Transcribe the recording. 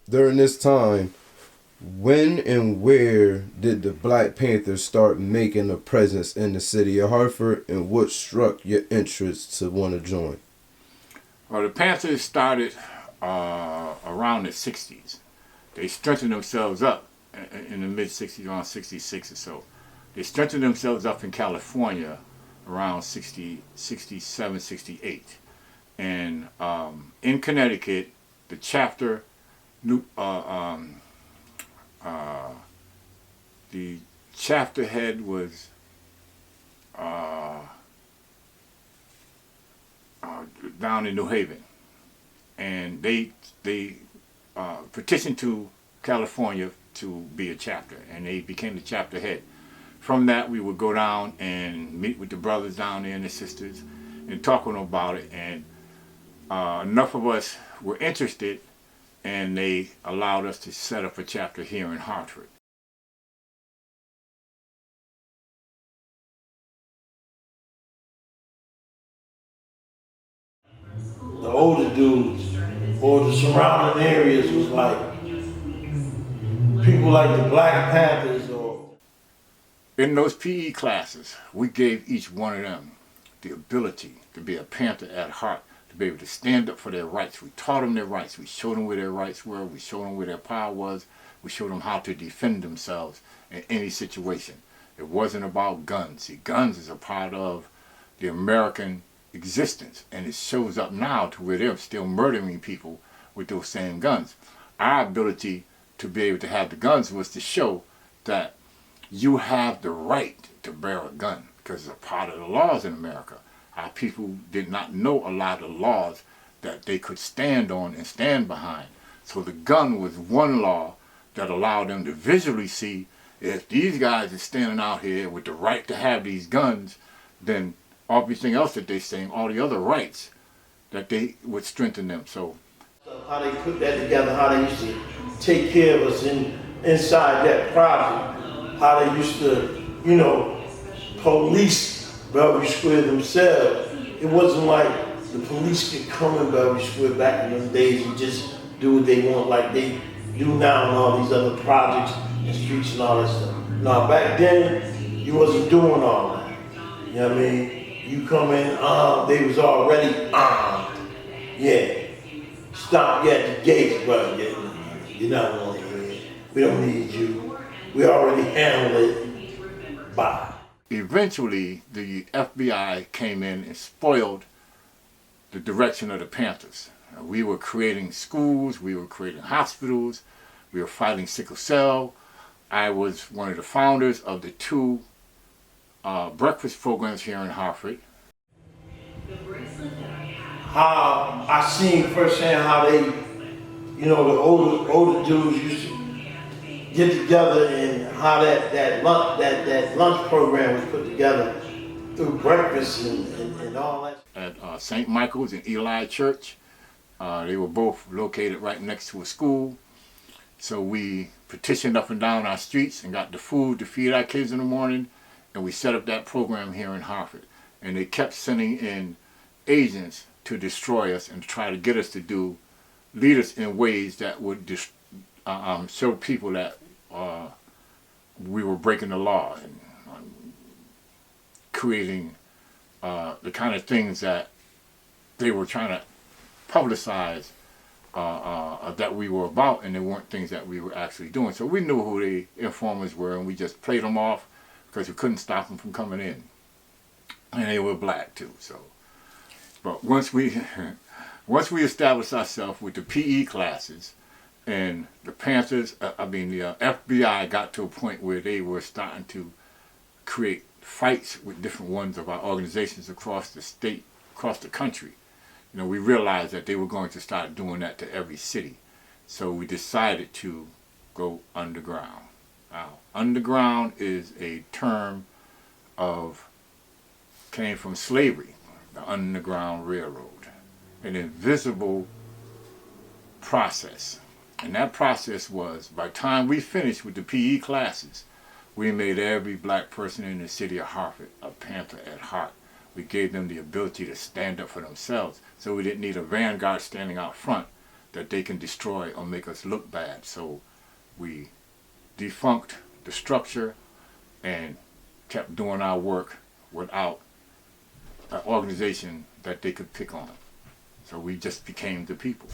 During this time, when and where did the Black Panthers start making a presence in the city of Hartford, and what struck your interest to want to join? Well, the Panthers started around the 60s. They strengthened themselves up in the mid 60s, around 66 or so. They strengthened themselves up in California around 60, 67, 68. And in Connecticut, the chapter, uh, the chapter head was uh, down in New Haven, and they petitioned to California to be a chapter, and they became the chapter head. From that, we would go down and meet with the brothers down there and the sisters, and talk with them about it. And enough of us were interested, and they allowed us to set up a chapter here in Hartford. The older dudes or the surrounding areas was like people like the Black Panthers or In those PE classes, we gave each one of them the ability to be a Panther at heart, to be able to stand up for their rights. We taught them their rights. We showed them where their rights were. We showed them where their power was. We showed them how to defend themselves in any situation. It wasn't about guns. See, guns is a part of the American existence, and it shows up now to where they're still murdering people with those same guns. Our ability to be able to have the guns was to show that you have the right to bear a gun because it's a part of the laws in America. Our people did not know a lot of laws that they could stand on and stand behind. So the gun was one law that allowed them to visually see if these guys are standing out here with the right to have these guns, then everything else that they're saying, all the other rights, that they would strengthen them. So how they put that together, how they used to take care of us inside that project, how they used to, police Bellevue Square themselves. It wasn't like the police could come in Bellevue Square back in them days and just do what they want like they do now in all these other projects and streets and all that stuff. Now back then, you wasn't doing all that. You know what I mean? You come in armed, they was already armed. Yeah. Stop you at the gates, bro. You're not on here. We don't need you. We already handled it. Bye. eventually the FBI came in and spoiled the direction of the Panthers. We were creating schools, we were creating hospitals, we were fighting sickle cell. I was one of the founders of the two breakfast programs here in Hartford. How I seen firsthand how they, the older dudes used to get together and how that lunch program was put together through breakfast and all that. At St. Michael's and Eli Church. They were both located right next to a school. So we petitioned up and down our streets and got the food to feed our kids in the morning, and we set up that program here in Hartford. And they kept sending in agents to destroy us and to try to get us to lead us in ways that would show people that we were breaking the law and creating the kind of things that they were trying to publicize that we were about, and they weren't things that we were actually doing. So we knew who the informers were, and we just played them off because we couldn't stop them from coming in. And they were black too. So, but once we established ourselves with the PE classes, and the Panthers, the FBI got to a point where they were starting to create fights with different ones of our organizations across the state, across the country. We realized that they were going to start doing that to every city. So we decided to go underground. Now, underground is a term came from slavery, the Underground Railroad, an invisible process. And that process was, by the time we finished with the PE classes, we made every black person in the city of Hartford a Panther at heart. We gave them the ability to stand up for themselves. So we didn't need a vanguard standing out front. that they can destroy or make us look bad. So we defunct the structure and kept doing our work without an organization that they could pick on. So we just became the people.